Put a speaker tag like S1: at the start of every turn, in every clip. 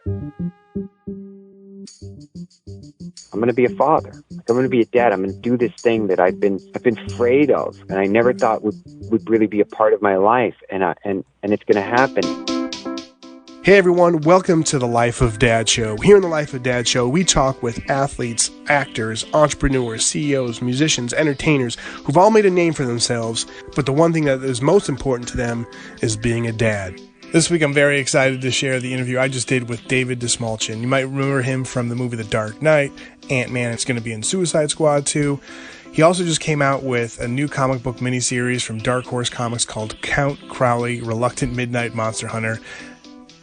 S1: I'm going to be a father. I'm going to be a dad. I'm going to do this thing that I've been afraid of, and I never thought would really be a part of my life, and it's going to happen.
S2: Hey everyone, welcome to the Life of Dad Show. Here in the Life of Dad Show, we talk with athletes, actors, entrepreneurs, CEOs, musicians, entertainers who've all made a name for themselves, but the one thing that is most important to them is being a dad. This week I'm very excited to share the interview I just did with David Dastmalchian. You might remember him from the movie The Dark Knight, Ant-Man. It's going to be in Suicide Squad 2. He also just came out with a new comic book miniseries from Dark Horse Comics called Count Crowley, Reluctant Midnight Monster Hunter.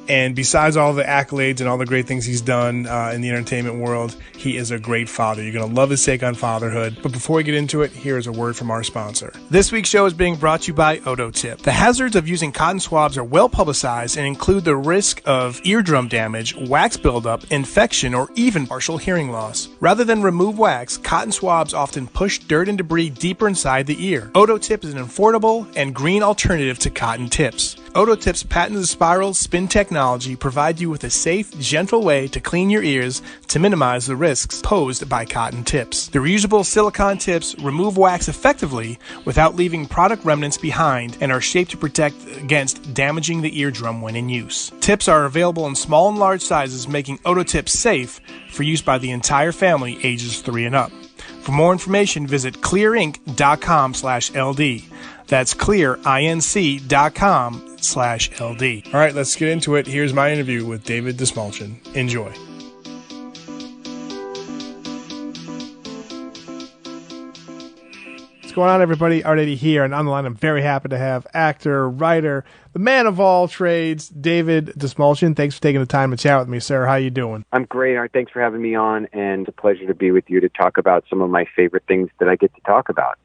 S2: And besides all the accolades and all the great things he's done in the entertainment world, he is a great father. You're going to love his take on fatherhood. But before we get into it, here's a word from our sponsor. This week's show is being brought to you by Ototip. The hazards of using cotton swabs are well publicized and include the risk of eardrum damage, wax buildup, infection, or even partial hearing loss. Rather than remove wax, cotton swabs often push dirt and debris deeper inside the ear. Ototip is an affordable and green alternative to cotton tips. Ototip's patented spiral spin technology provides you with a safe, gentle way to clean your ears to minimize the risks posed by cotton tips. The reusable silicone tips remove wax effectively without leaving product remnants behind and are shaped to protect against damaging the eardrum when in use. Tips are available in small and large sizes, making Ototip safe for use by the entire family ages 3 and up. For more information, visit clearinc.com/LD. That's clearinc.com/LD. All right, let's get into it. Here's my interview with David Dastmalchian. Enjoy. What's going on, everybody? Art Eddy here, and on the line, I'm very happy to have actor, writer, the man of all trades, David Dastmalchian. Thanks for taking the time to chat with me, sir. How you doing?
S1: I'm great, Art. Thanks for having me on, and it's a pleasure to be with you to talk about some of my favorite things that I get to talk about.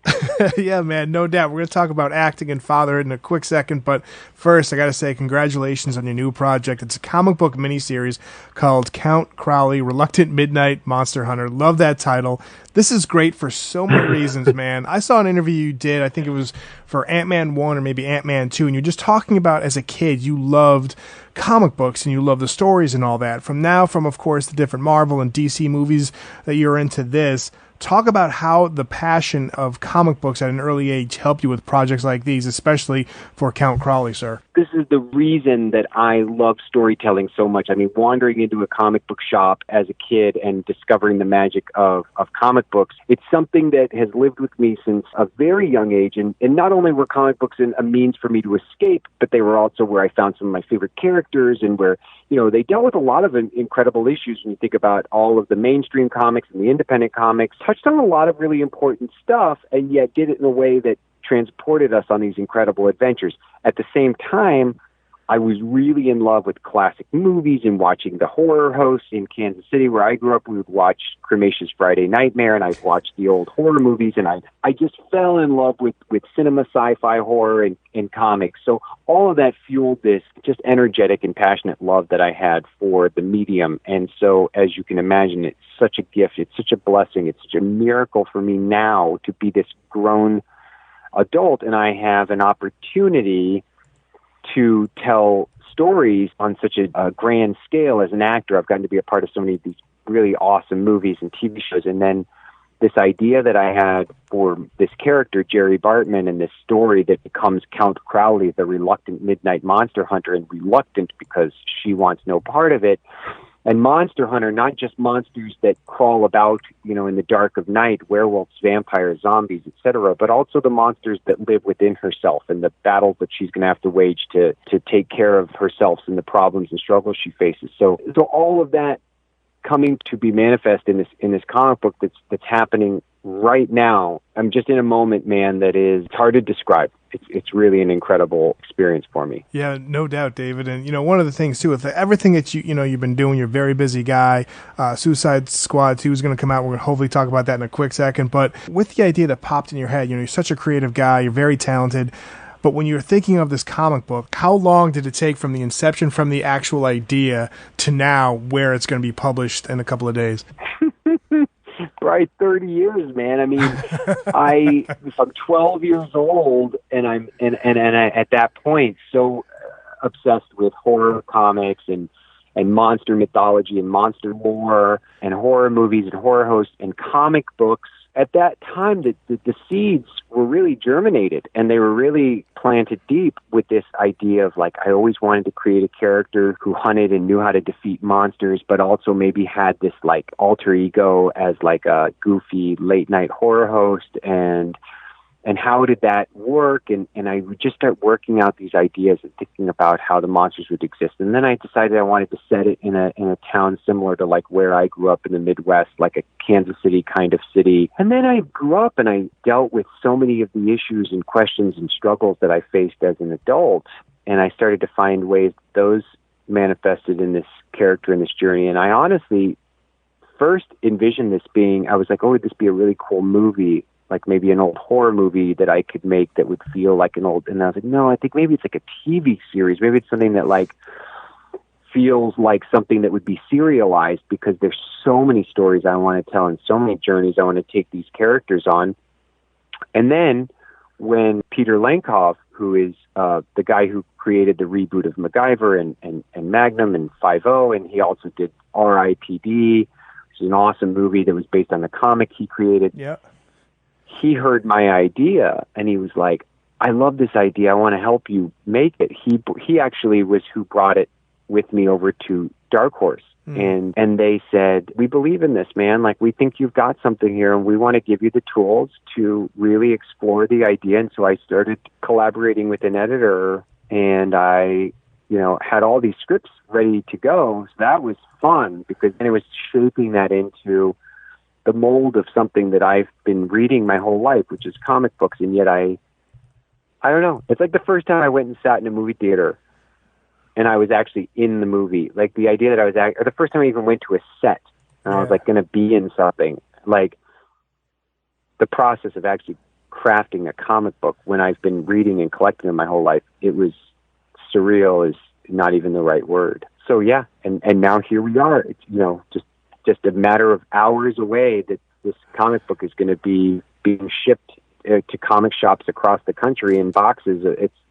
S2: Yeah, man, no doubt. We're going to talk about acting and fatherhood in a quick second, but first, I got to say congratulations on your new project. It's a comic book miniseries called Count Crowley, Reluctant Midnight Monster Hunter. Love that title. This is great for so many reasons, man. I saw an interview you did, I think it was for Ant-Man 1 or maybe Ant-Man 2, and you're just talking about as a kid, you loved comic books and you love the stories and all that. From of course, the different Marvel and DC movies that you're into this, talk about how the passion of comic books at an early age helped you with projects like these, especially for Count Crowley, sir.
S1: This is the reason that I love storytelling so much. I mean, wandering into a comic book shop as a kid and discovering the magic of comic books, it's something that has lived with me since a very young age. And not only were comic books a means for me to escape, but they were also where I found some of my favorite characters and where, they dealt with a lot of incredible issues when you think about all of the mainstream comics and the independent comics, touched on a lot of really important stuff, and yet did it in a way that transported us on these incredible adventures. At the same time, I was really in love with classic movies and watching the horror hosts in Kansas City, where I grew up. We would watch Cremation's Friday Nightmare, and I'd watch the old horror movies, and I just fell in love with cinema, sci-fi, horror, and comics. So all of that fueled this just energetic and passionate love that I had for the medium. And so, as you can imagine, it's such a gift. It's such a blessing. It's such a miracle for me now to be this grown adult, and I have an opportunity to tell stories on such a grand scale as an actor. I've gotten to be a part of so many of these really awesome movies and TV shows. And then this idea that I had for this character, Jerry Bartman, and this story that becomes Count Crowley, the reluctant midnight monster hunter, and reluctant because she wants no part of it. And Monster Hunter, not just monsters that crawl about, in the dark of night, werewolves, vampires, zombies, etc., but also the monsters that live within herself and the battles that she's going to have to wage to take care of herself and the problems and struggles she faces. So all of that coming to be manifest in this comic book that's happening right now. I'm just in a moment, man, that is hard to describe. It's really an incredible experience for me.
S2: Yeah, no doubt, David. And, one of the things, too, with everything that you've been doing, you're a very busy guy. Suicide Squad 2 is going to come out. We're going to hopefully talk about that in a quick second. But with the idea that popped in your head, you're such a creative guy. You're very talented. But when you're thinking of this comic book, how long did it take from the inception, from the actual idea to now where it's going to be published in a couple of days?
S1: Right, 30 years, man. I mean, I'm 12 years old, and I'm at that point so obsessed with horror comics and and monster mythology and monster lore and horror movies and horror hosts and comic books. At that time, the seeds were really germinated, and they were really planted deep with this idea of, like, I always wanted to create a character who hunted and knew how to defeat monsters, but also maybe had this, like, alter ego as, like, a goofy late-night horror host, and how did that work? And I would just start working out these ideas and thinking about how the monsters would exist. And then I decided I wanted to set it in a town similar to, like, where I grew up in the Midwest, like a Kansas City kind of city. And then I grew up and I dealt with so many of the issues and questions and struggles that I faced as an adult. And I started to find ways those manifested in this character and this journey. And I honestly first envisioned this being, I was like, oh, would this be a really cool movie? Like maybe an old horror movie that I could make that would feel like an old, and I was like, no, I think maybe it's like a TV series. Maybe it's something that like feels like something that would be serialized, because there's so many stories I want to tell and so many journeys I want to take these characters on. And then when Peter Lenkov, who is the guy who created the reboot of MacGyver and Magnum and 5-0, and he also did R.I.P.D., which is an awesome movie that was based on the comic he created.
S2: Yeah.
S1: He heard my idea and he was like, I love this idea. I want to help you make it. He actually was who brought it with me over to Dark Horse. And they said, we believe in this, man. Like, we think you've got something here and we want to give you the tools to really explore the idea. And so I started collaborating with an editor, and I, had all these scripts ready to go. So that was fun, because then it was shaping that into the mold of something that I've been reading my whole life, which is comic books. And yet I don't know. It's like the first time I went and sat in a movie theater and I was actually in the movie. Like the idea that I was, or the first time I even went to a set and I was like going to be in something, like the process of actually crafting a comic book when I've been reading and collecting them my whole life. It was surreal, is not even the right word. So yeah. And now here we are. It's, just a matter of hours away that this comic book is going to be being shipped to comic shops across the country in boxes.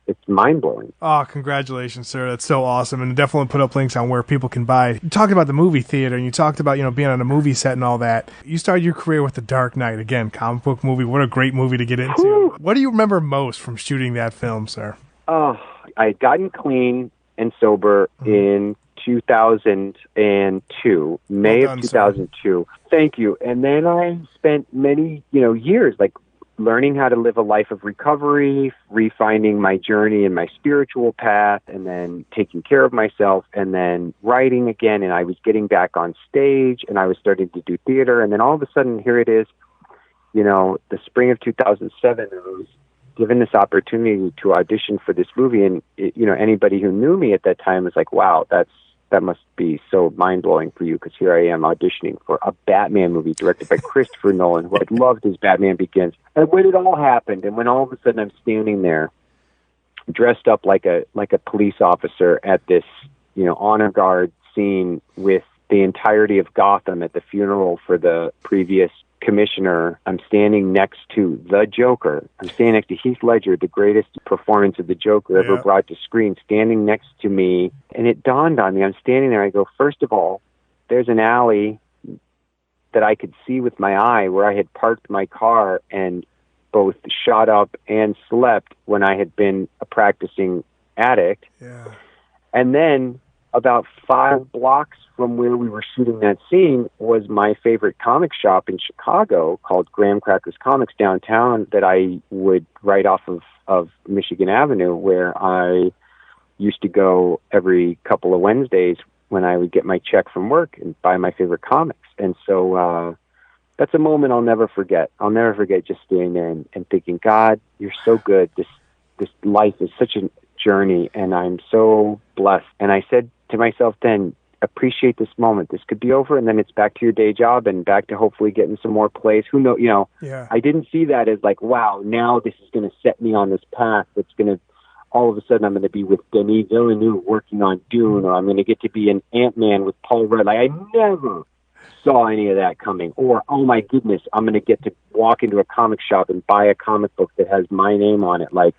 S1: It's mind-blowing.
S2: Oh, congratulations, sir. That's so awesome. And definitely put up links on where people can buy. You talked about the movie theater, and you talked about, being on a movie set and all that. You started your career with The Dark Knight. Again, comic book movie. What a great movie to get into. Whew. What do you remember most from shooting that film, sir?
S1: Oh, I had gotten clean and sober in 2002, May of 2002. Thank you. And then I spent many, years like learning how to live a life of recovery, refining my journey and my spiritual path, and then taking care of myself, and then writing again. And I was getting back on stage, and I was starting to do theater. And then all of a sudden, here it is, the spring of 2007, I was given this opportunity to audition for this movie. And, anybody who knew me at that time was like, wow, that must be so mind-blowing for you, because here I am auditioning for a Batman movie directed by Christopher Nolan, who I'd loved his Batman Begins. And when it all happened, and when all of a sudden I'm standing there dressed up like a police officer at this, honor guard scene with the entirety of Gotham at the funeral for the previous commissioner, I'm standing next to the Joker. I'm standing next to Heath Ledger, the greatest performance of the Joker ever brought to screen, standing next to me. And it dawned on me, I'm standing there, I go, first of all, there's an alley that I could see with my eye where I had parked my car and both shot up and slept when I had been a practicing addict. Yeah. And then about 5 blocks from where we were shooting that scene was my favorite comic shop in Chicago called Graham Crackers Comics downtown, that I would right off of Michigan Avenue, where I used to go every couple of Wednesdays when I would get my check from work and buy my favorite comics. And so that's a moment I'll never forget. I'll never forget just standing there and thinking, God, you're so good. This life is such a journey, and I'm so blessed. And I said to myself then, appreciate this moment. This could be over, and then it's back to your day job and back to hopefully getting some more plays. Who knows? Yeah. I didn't see that as like, wow, now this is going to set me on this path that's going to, all of a sudden I'm going to be with Denis Villeneuve working on Dune, or I'm going to get to be an Ant-Man with Paul Rudd. Like, I never saw any of that coming. Or, oh my goodness, I'm going to get to walk into a comic shop and buy a comic book that has my name on it. Like,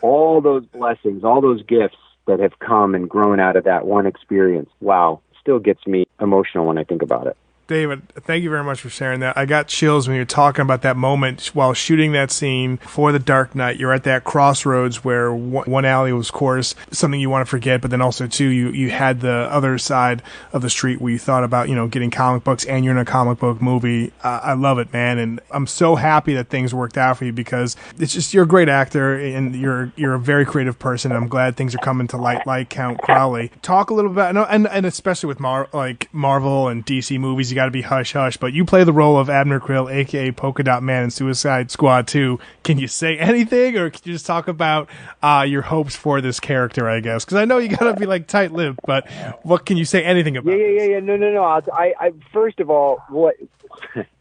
S1: all those blessings, all those gifts that have come and grown out of that one experience. Wow. Still gets me emotional when I think about it.
S2: David, thank you very much for sharing that. I got chills when you were talking about that moment while shooting that scene for The Dark Knight. You're at that crossroads where one alley was, of course, something you want to forget, but then also, too, you had the other side of the street where you thought about, getting comic books, and you're in a comic book movie. I love it, man, and I'm so happy that things worked out for you because it's just, you're a great actor, and you're a very creative person, and I'm glad things are coming to light like Count Crowley. Talk a little about, and especially with Marvel and DC movies, you got to be hush hush, but you play the role of Abner Krill, aka Polka Dot Man in Suicide Squad 2. Can you say anything, or can you just talk about your hopes for this character, I guess? Because I know you got to be like tight-lipped, but what can you say anything about this?
S1: Yeah. No. I first of all,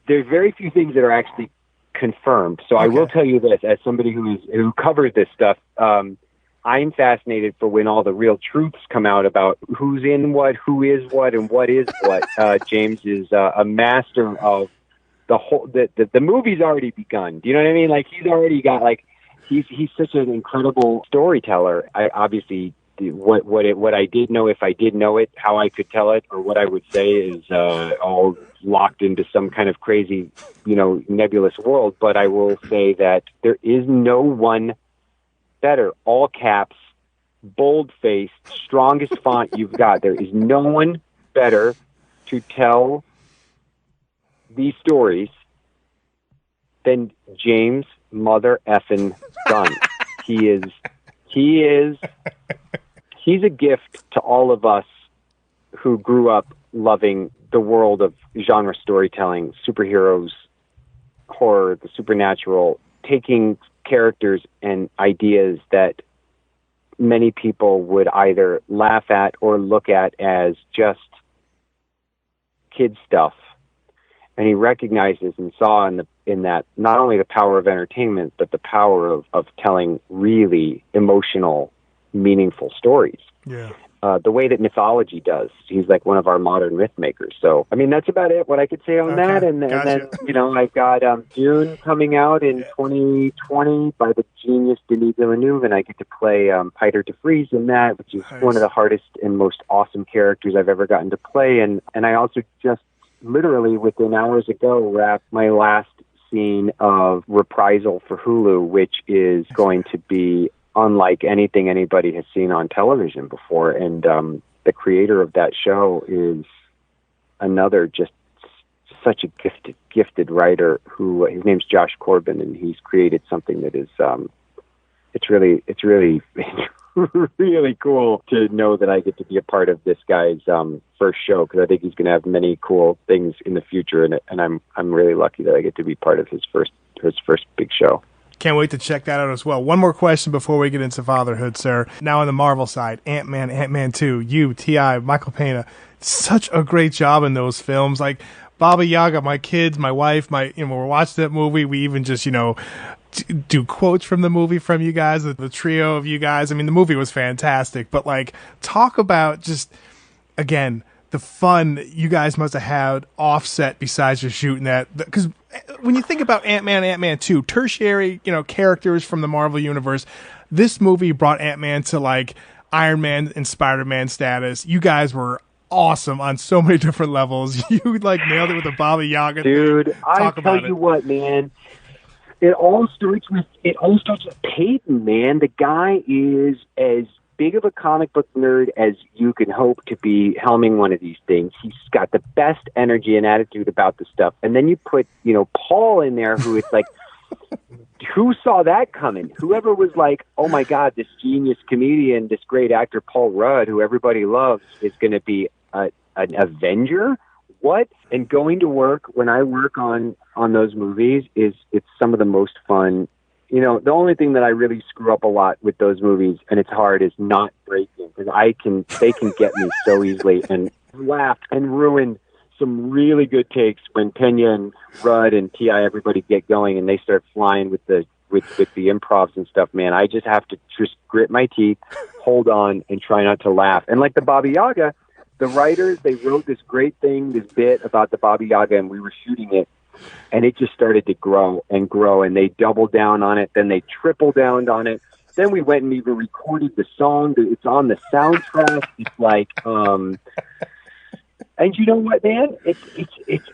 S1: there's very few things that are actually confirmed. So okay. I will tell you this, as somebody who covers this stuff, I'm fascinated for when all the real truths come out about who's in what, who is what, and what is what. James is a master of the whole. The movie's already begun. Do you know what I mean? Like he's already got he's such an incredible storyteller. I obviously what I did know, if I did know it, how I could tell it, or what I would say is all locked into some kind of crazy, nebulous world. But I will say that there is no one better, all caps, bold-faced, strongest font you've got. There is no one better to tell these stories than James Mother effing Gunn. He's a gift to all of us who grew up loving the world of genre storytelling, superheroes, horror, the supernatural, taking characters and ideas that many people would either laugh at or look at as just kid stuff. And he recognizes and saw in that not only the power of entertainment, but the power of telling really emotional, meaningful stories. Yeah. The way that mythology does. He's like one of our modern myth makers. So, I mean, that's about it, what I could say on that. And then, I've got Dune coming out in 2020 by the genius Denis Villeneuve, and I get to play Piter de Vries in that, which is one of the hardest and most awesome characters I've ever gotten to play. And I also just literally within hours ago wrapped my last scene of Reprisal for Hulu, which is going to be unlike anything anybody has seen on television before. And the creator of that show is another just such a gifted writer who his name's Josh Corbin, and he's created something that is it's really really cool to know that I get to be a part of this guy's first show, because I think he's going to have many cool things in the future, and I'm really lucky that I get to be part of his first big show.
S2: Can't wait to check that out as well. One more question before we get into fatherhood, sir. Now on the Marvel side, Ant-Man, Ant-Man 2, you, T.I., Michael Pena, such a great job in those films. Like Baba Yaga, my kids, my wife, we're watching that movie. We even just, do quotes from the movie from you guys, the trio of you guys. I mean, the movie was fantastic, but talk about just, again, the fun you guys must have had offset besides just shooting that. Because when you think about Ant-Man, Ant-Man 2, tertiary, characters from the Marvel Universe, this movie brought Ant-Man to Iron Man and Spider-Man status. You guys were awesome on so many different levels. You nailed it with the Baba Yaga.
S1: Dude, I tell you what, man. It all starts with Peyton, man. The guy is as big of a comic book nerd as you can hope to be helming one of these things. He's got the best energy and attitude about the stuff. And then you put, Paul in there, who it's like, who saw that coming? Whoever was like, oh my God, this genius comedian, this great actor, Paul Rudd, who everybody loves, is going to be an Avenger? What? And going to work, when I work on those movies, it's some of the most fun. The only thing that I really screw up a lot with those movies, and it's hard, is not breaking, because they can get me so easily, and laughed and ruined some really good takes when Pena and Rudd and T.I., everybody get going and they start flying with the improvs and stuff, man. I just have to just grit my teeth, hold on, and try not to laugh. And like the Baba Yaga, the writers, they wrote this great thing, this bit about the Baba Yaga, and we were shooting it, and it just started to grow and grow, and they doubled down on it, then they tripled down on it, Then we went and even recorded the song. It's on the soundtrack. It's like, and you know what, man? It's.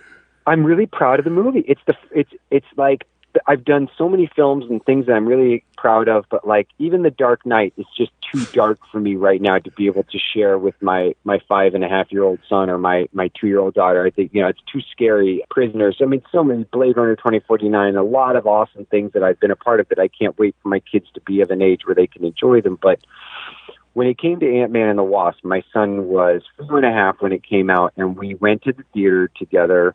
S1: I'm really proud of the movie. It's like I've done so many films and things that I'm really proud of, but like even The Dark Knight is just too dark for me right now to be able to share with my 5.5-year-old son or my 2-year-old daughter. I think, it's too scary. Prisoners. I mean, so many Blade Runner 2049, a lot of awesome things that I've been a part of that I can't wait for my kids to be of an age where they can enjoy them. But when it came to Ant-Man and the Wasp, my son was 4.5 when it came out, and we went to the theater together.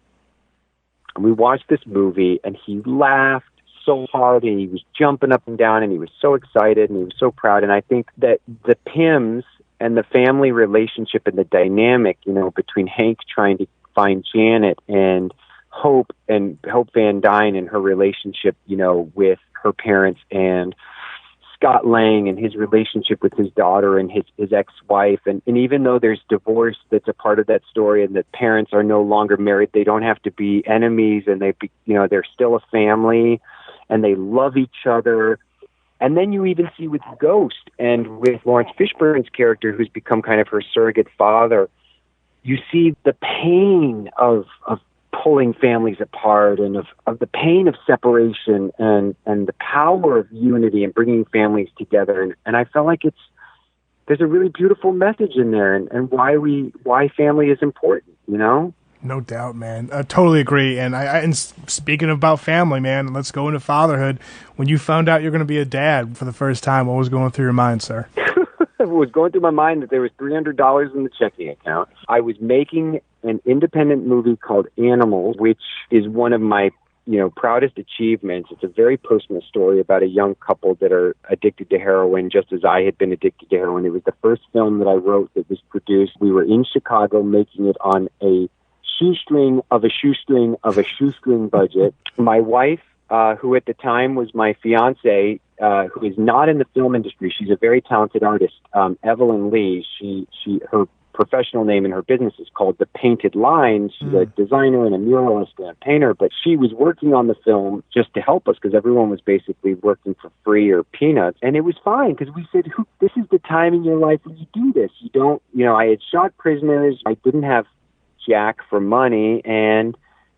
S1: And we watched this movie, and he laughed so hard, and he was jumping up and down, and he was so excited, and he was so proud. And I think that the Pyms and the family relationship and the dynamic, between Hank trying to find Janet and Hope Van Dyne and her relationship, with her parents, and Scott Lang and his relationship with his daughter and his ex-wife. And even though there's divorce that's a part of that story and the parents are no longer married, they don't have to be enemies, and they're still a family and they love each other. And then you even see with Ghost and with Lawrence Fishburne's character, who's become kind of her surrogate father, you see the pain of pulling families apart and of the pain of separation and the power of unity and bringing families together. And I felt like there's a really beautiful message in there and why family is important,
S2: No doubt, man. I totally agree. And speaking about family, man, let's go into fatherhood. When you found out you're going to be a dad for the first time, what was going through your mind, sir?
S1: It was going through my mind that there was $300 in the checking account. I was making an independent movie called Animals, which is one of my proudest achievements. It's a very personal story about a young couple that are addicted to heroin, just as I had been addicted to heroin. It was the first film that I wrote that was produced. We were in Chicago making it on a shoestring of a shoestring of a shoestring budget. My wife, who at the time was my fiance, who is not in the film industry. She's a very talented artist. Evelyn Lee, her professional name in her business is called The Painted Line. She's a designer and a muralist and a painter, but she was working on the film just to help us because everyone was basically working for free or peanuts. And it was fine because we said, this is the time in your life when you do this. You don't, I had shot Prisoners. I didn't have jack for money, and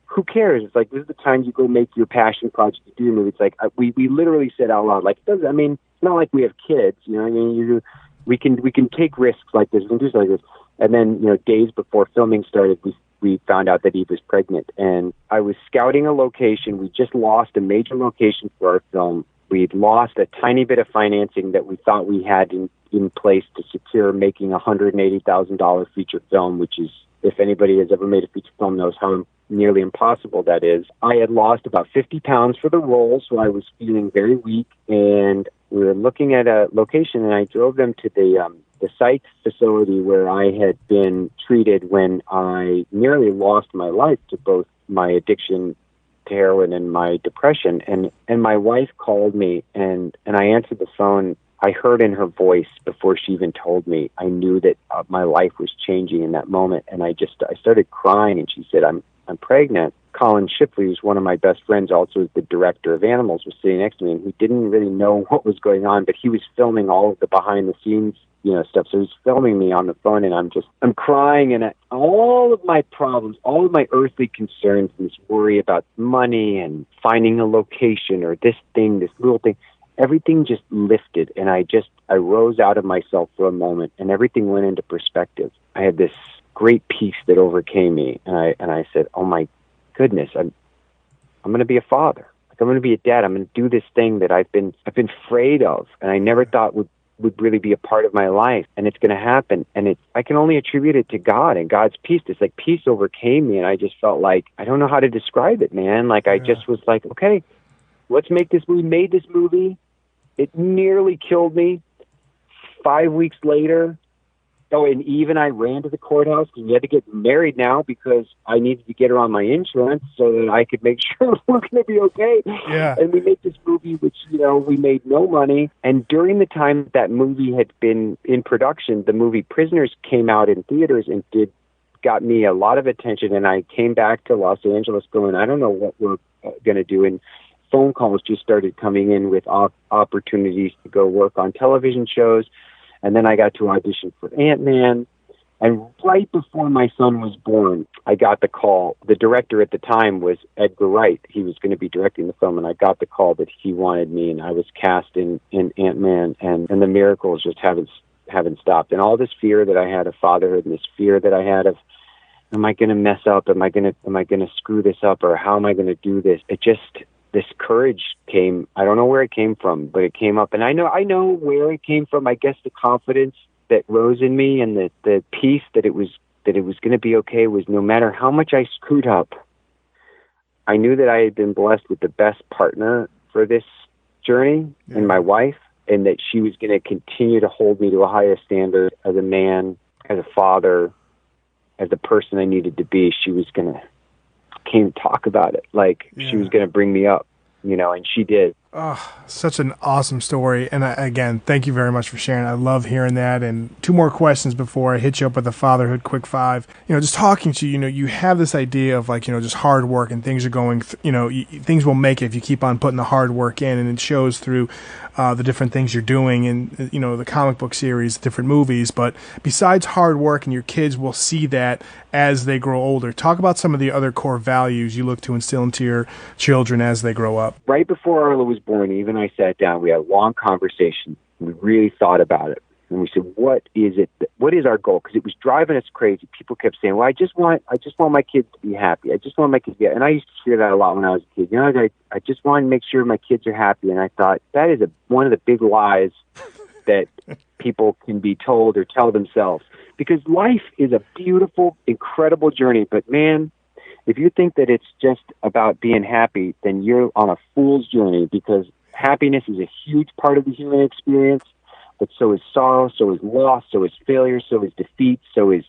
S1: who cares? It's like, this is the time you go make your passion project, you do your movie. It's like, we literally said out loud, like, it's not like we have kids, we can take risks like this, we can do something like this. And then, days before filming started, we found out that Eve was pregnant, and I was scouting a location. We just lost a major location for our film. We'd lost a tiny bit of financing that we thought we had in place to secure making a $180,000 feature film, which is, if anybody has ever made a feature film knows how nearly impossible that is. I had lost about 50 pounds for the role, so I was feeling very weak, and we were looking at a location, and I drove them to the psych facility where I had been treated when I nearly lost my life to both my addiction to heroin and my depression. And my wife called me, and I answered the phone. I heard in her voice before she even told me, I knew that my life was changing in that moment. And I started crying, and she said, I'm pregnant. Colin Shipley, who's one of my best friends, also is the director of Animals, was sitting next to me, and he didn't really know what was going on, but he was filming all of the behind the scenes, stuff. So he's filming me on the phone, and I'm crying, and all of my problems, all of my earthly concerns, and this worry about money and finding a location or this thing, this little thing, everything just lifted, and I rose out of myself for a moment, and everything went into perspective. I had this great peace that overcame me, and I said, oh my goodness, I'm going to be a father. Like, I'm going to be a dad. I'm going to do this thing that I've been afraid of, and I never thought would really be a part of my life, and it's going to happen. And I can only attribute it to God and God's peace. It's like peace overcame me, and I just felt like, I don't know how to describe it, man. Like, I just was like, okay, let's make this movie. Made this movie. It nearly killed me. 5 weeks later, and Eve and I ran to the courthouse, and we had to get married now because I needed to get her on my insurance so that I could make sure we're going to be okay.
S2: Yeah.
S1: And we made this movie, which, we made no money. And during the time that movie had been in production, the movie Prisoners came out in theaters and got me a lot of attention. And I came back to Los Angeles going, I don't know what we're going to do. And phone calls just started coming in with opportunities to go work on television shows. And then I got to audition for Ant-Man. And right before my son was born, I got the call. The director at the time was Edgar Wright. He was going to be directing the film, and I got the call that he wanted me, and I was cast in Ant-Man, and the miracles just haven't stopped. And all this fear that I had of fatherhood, and this fear that I had of, am I going to mess up? Am I going to screw this up? Or how am I going to do this? This courage came. I don't know where it came from, but it came up. And I know where it came from. I guess the confidence that rose in me, and the peace that it was going to be okay, was no matter how much I screwed up, I knew that I had been blessed with the best partner for this journey, and my wife, and that she was going to continue to hold me to a higher standard as a man, as a father, as the person I needed to be. She was going to came talk about it. Like, she was going to bring me up, and she did.
S2: Oh, such an awesome story. And again, thank you very much for sharing. I love hearing that. And two more questions before I hit you up with the fatherhood quick five. Just talking to you, you have this idea of just hard work, and things are going, things will make it if you keep on putting the hard work in, and it shows through the different things you're doing in, the comic book series, different movies. But besides hard work, and your kids will see that as they grow older, talk about some of the other core values you look to instill into your children as they grow up.
S1: Right before Arlo was born, even I sat down, we had a long conversation. We really thought about it. And we said, what is our goal? Because it was driving us crazy. People kept saying, well, I just want my kids to be happy. I just want my kids to be happy. And I used to hear that a lot when I was a kid. I just want to make sure my kids are happy. And I thought, that is one of the big lies that people can be told or tell themselves. Because life is a beautiful, incredible journey. But man, if you think that it's just about being happy, then you're on a fool's journey, because happiness is a huge part of the human experience, but so is sorrow, so is loss, so is failure, so is defeat, so is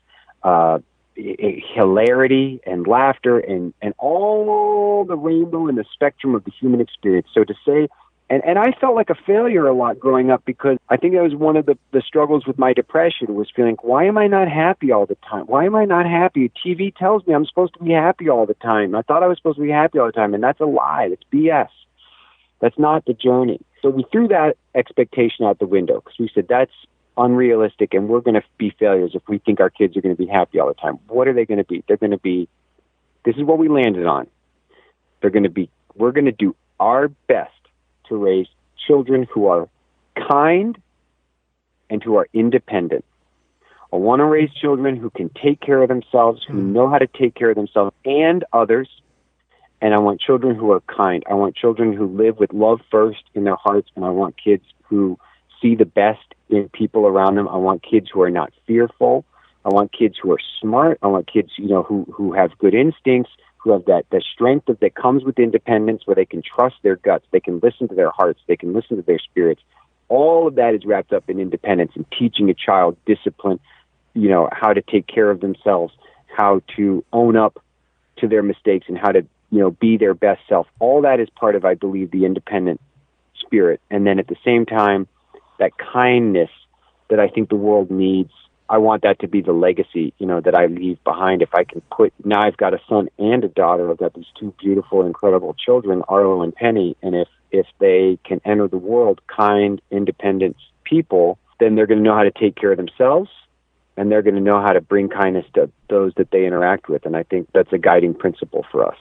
S1: hilarity and laughter and all the rainbow and the spectrum of the human experience. So to say, and I felt like a failure a lot growing up, because I think that was one of the struggles with my depression, was feeling, why am I not happy all the time? Why am I not happy? TV tells me I'm supposed to be happy all the time. I thought I was supposed to be happy all the time, and that's a lie. That's BS. That's not the journey. So we threw that expectation out the window, because we said that's unrealistic, and we're going to be failures if we think our kids are going to be happy all the time. What are they going to be? They're going to be, this is what we landed on. We're going to do our best to raise children who are kind and who are independent. I want to raise children who can take care of themselves, who know how to take care of themselves and others. And I want children who are kind. I want children who live with love first in their hearts. And I want kids who see the best in people around them. I want kids who are not fearful. I want kids who are smart. I want kids, who have good instincts, who have that strength that comes with independence, where they can trust their guts, they can listen to their hearts, they can listen to their spirits. All of that is wrapped up in independence and teaching a child discipline, how to take care of themselves, how to own up to their mistakes, and how to, be their best self. All that is part of, I believe, the independent spirit. And then at the same time, that kindness that I think the world needs, I want that to be the legacy, that I leave behind. If I can now I've got a son and a daughter. I've got these two beautiful, incredible children, Arlo and Penny. And if they can enter the world kind, independent people, then they're going to know how to take care of themselves, and they're going to know how to bring kindness to those that they interact with. And I think that's a guiding principle for us.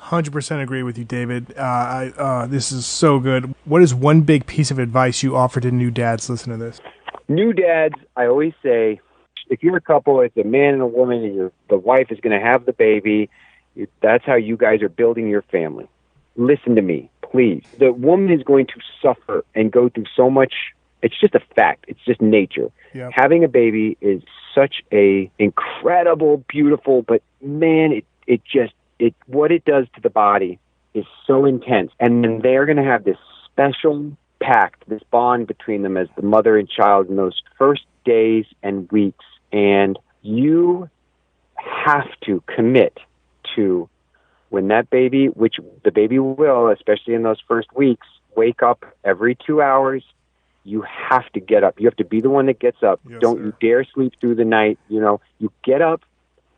S2: 100% agree with you, David. This is so good. What is one big piece of advice you offer to new dads listening to this?
S1: New dads, I always say, if you're a couple, it's a man and a woman, and the wife is going to have the baby. That's how you guys are building your family. Listen to me, please. The woman is going to suffer and go through so much. It's just a fact. It's just nature. Yep. Having a baby is such a incredible, beautiful, but man, what it does to the body is so intense. And then they're going to have this special pact, this bond between them as the mother and child in those first days and weeks. And you have to commit to, when that baby, which the baby will, especially in those first weeks, wake up every 2 hours. You have to get up. You have to be the one that gets up.
S2: Yes,
S1: Don't
S2: sir.
S1: you dare sleep through the night. You get up,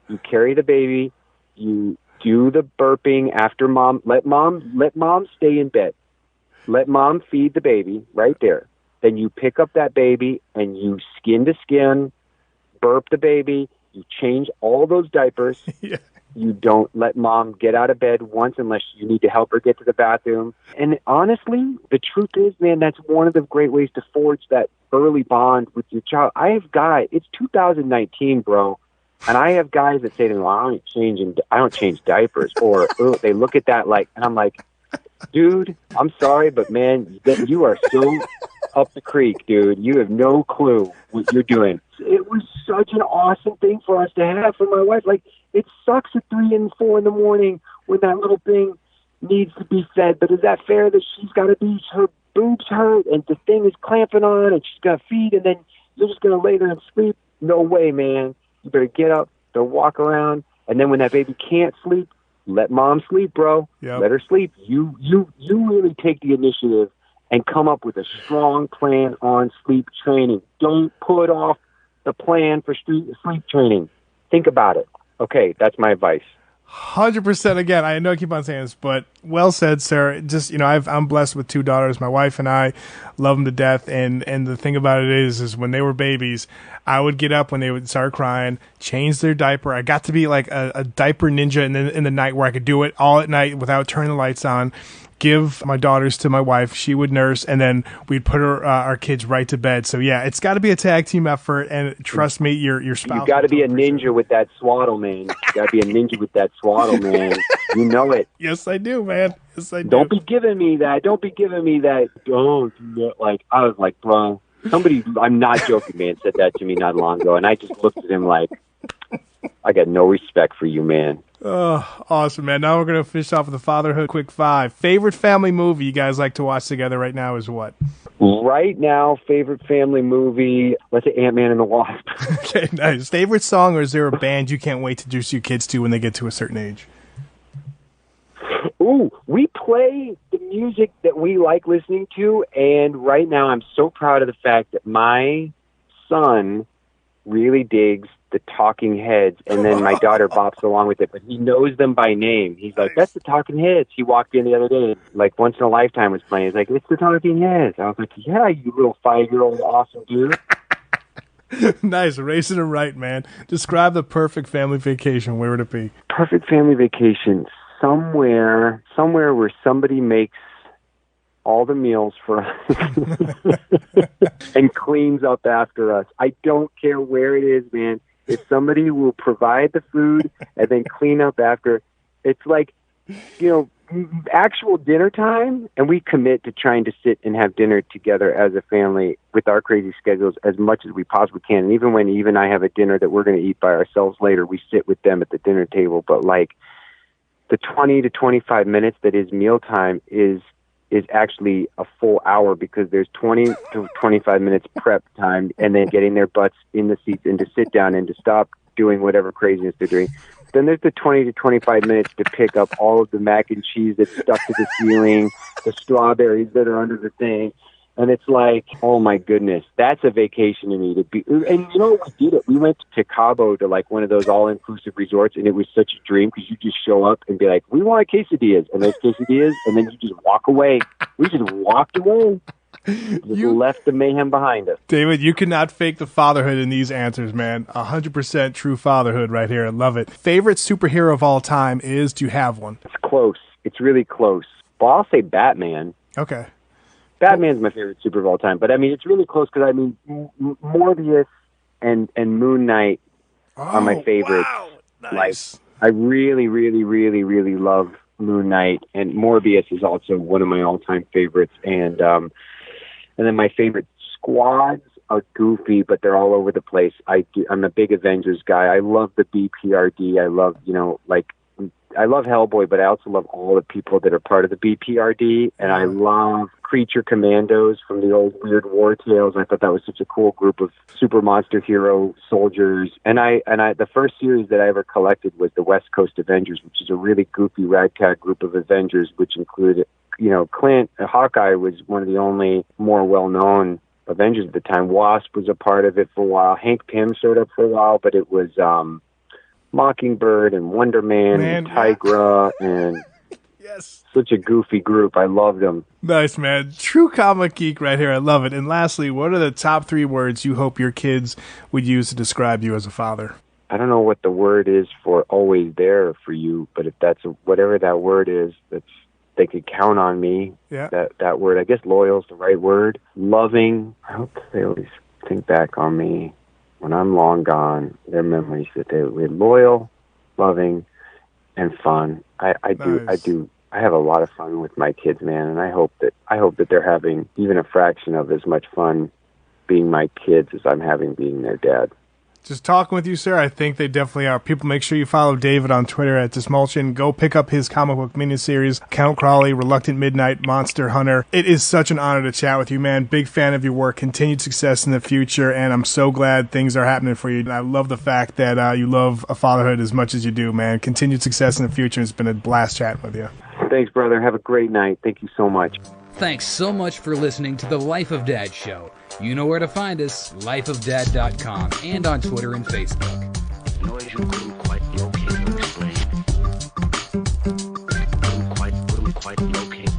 S1: you carry the baby, you do the burping after mom. Let mom stay in bed. Let mom feed the baby right there. Then you pick up that baby and you skin to skin, burp the baby. You change all those diapers. Yeah. You don't let mom get out of bed once unless you need to help her get to the bathroom. And honestly, the truth is, man, that's one of the great ways to forge that early bond with your child. I have guys, it's 2019, bro. And I have guys that say to me, well, I don't change diapers. Or they look at that like, and I'm like, dude, I'm sorry, but man, you are so up the creek, dude. You have no clue what you're doing. It was such an awesome thing for us to have for my wife. Like, it sucks at 3 and 4 in the morning when that little thing needs to be fed. But is that fair that she's got to be, her boobs hurt and the thing is clamping on and she's got to feed and then you're just going to lay there and sleep? No way, man. You better get up, go walk around. And then when that baby can't sleep, let mom sleep, bro. Yep. Let her sleep. You really take the initiative and come up with a strong plan on sleep training. Don't put off the plan for sleep training. Think about it. Okay, that's my advice.
S2: 100%. Again, I know I keep on saying this, but well said, sir. Just, I'm blessed with 2 daughters. My wife and I love them to death. And the thing about it is when they were babies, I would get up when they would start crying, change their diaper. I got to be like a diaper ninja in the night where I could do it all at night without turning the lights on. Give my daughters to my wife. She would nurse, and then we'd put our kids right to bed. So yeah, it's got to be a tag team effort. And trust me, your spouse.
S1: You got to be a ninja with that swaddle, man. You got to be a ninja with that swaddle, man. You know it.
S2: Yes, I do, man. Yes, I do.
S1: Don't be giving me that. Don't be giving me that. Don't. Like, I was like, bro. Somebody, I'm not joking, man, said that to me not long ago, and I just looked at him like, I got no respect for you, man.
S2: Oh, awesome, man. Now we're going to finish off with the fatherhood quick 5. Favorite family movie you guys like to watch together right now is what?
S1: Right now, favorite family movie, let's say Ant-Man and the Wasp.
S2: Okay, nice. Favorite song, or is there a band you can't wait to introduce your kids to when they get to a certain age?
S1: Ooh, we play the music that we like listening to, and right now I'm so proud of the fact that my son really digs the Talking Heads, and then my daughter bops along with it, but he knows them by name. He's like, that's the Talking Heads. He walked in the other day, like Once in a Lifetime was playing. He's like, it's the Talking Heads. I was like, yeah, you little 5-year-old awesome dude.
S2: Nice, raising it right, man. Describe the perfect family vacation. Where would it be?
S1: Perfect family vacation. Somewhere where somebody makes all the meals for us and cleans up after us. I don't care where it is, man. If somebody will provide the food and then clean up after, it's like, actual dinner time, and we commit to trying to sit and have dinner together as a family with our crazy schedules as much as we possibly can. And even when Eve and I have a dinner that we're going to eat by ourselves later, we sit with them at the dinner table. But like, the 20 to 25 minutes that is mealtime is actually a full hour, because there's 20 to 25 minutes prep time and then getting their butts in the seats and to sit down and to stop doing whatever craziness they're doing. Then there's the 20 to 25 minutes to pick up all of the mac and cheese that's stuck to the ceiling, the strawberries that are under the thing. And it's like, oh my goodness, that's a vacation to me to be. And we did it. We went to Cabo to like one of those all-inclusive resorts, and it was such a dream, because you just show up and be like, we want quesadillas, and there's quesadillas, and then you just walk away. We just walked away. You left the mayhem behind us.
S2: David, you cannot fake the fatherhood in these answers, man. 100% true fatherhood right here. I love it. Favorite superhero of all time is, do you have one?
S1: It's close. It's really close. Well, I'll say Batman.
S2: Okay.
S1: Batman's my favorite super of all time, but I mean, it's really close, because I mean, Morbius and Moon Knight are my favorites.
S2: Wow. Nice.
S1: Like, I really, really, really, really love Moon Knight, and Morbius is also one of my all-time favorites. And then my favorite squads are goofy, but they're all over the place. I'm a big Avengers guy. I love the BPRD. I love, I love Hellboy, but I also love all the people that are part of the BPRD, and I love Creature Commandos from the old Weird War Tales. I thought that was such a cool group of super monster hero soldiers. And I the first series that I ever collected was the West Coast Avengers, which is a really goofy ragtag group of Avengers, which included, Clint, Hawkeye was one of the only more well-known Avengers at the time. Wasp was a part of it for a while. Hank Pym showed up for a while, but it was Mockingbird and Wonder Man and Tigra and
S2: yes.
S1: Such a goofy group. I loved them.
S2: Nice, man. True comic geek right here. I love it. And lastly, what are the top 3 words you hope your kids would use to describe you as a father?
S1: I don't know what the word is for always there for you, but if that's whatever that word is, they could count on me.
S2: Yeah.
S1: That word, I guess loyal is the right word. Loving. I hope they always think back on me when I'm long gone. Their memories that they were loyal, loving, and fun. I do. I have a lot of fun with my kids, man, and I hope that they're having even a fraction of as much fun being my kids as I'm having being their dad.
S2: Just talking with you, sir, I think they definitely are. People, make sure you follow David on Twitter at Dastmalchian. Go pick up his comic book miniseries, Count Crowley, Reluctant Midnight, Monster Hunter. It is such an honor to chat with you, man. Big fan of your work. Continued success in the future, and I'm so glad things are happening for you. And I love the fact that you love a fatherhood as much as you do, man. Continued success in the future. It's been a blast chatting with you.
S1: Thanks, brother. Have a great night. Thank you so much.
S3: Thanks so much for listening to the Life of Dad Show. You know where to find us, lifeofdad.com, and on Twitter and Facebook.
S4: Noise you couldn't quite locate or explain. Couldn't quite locate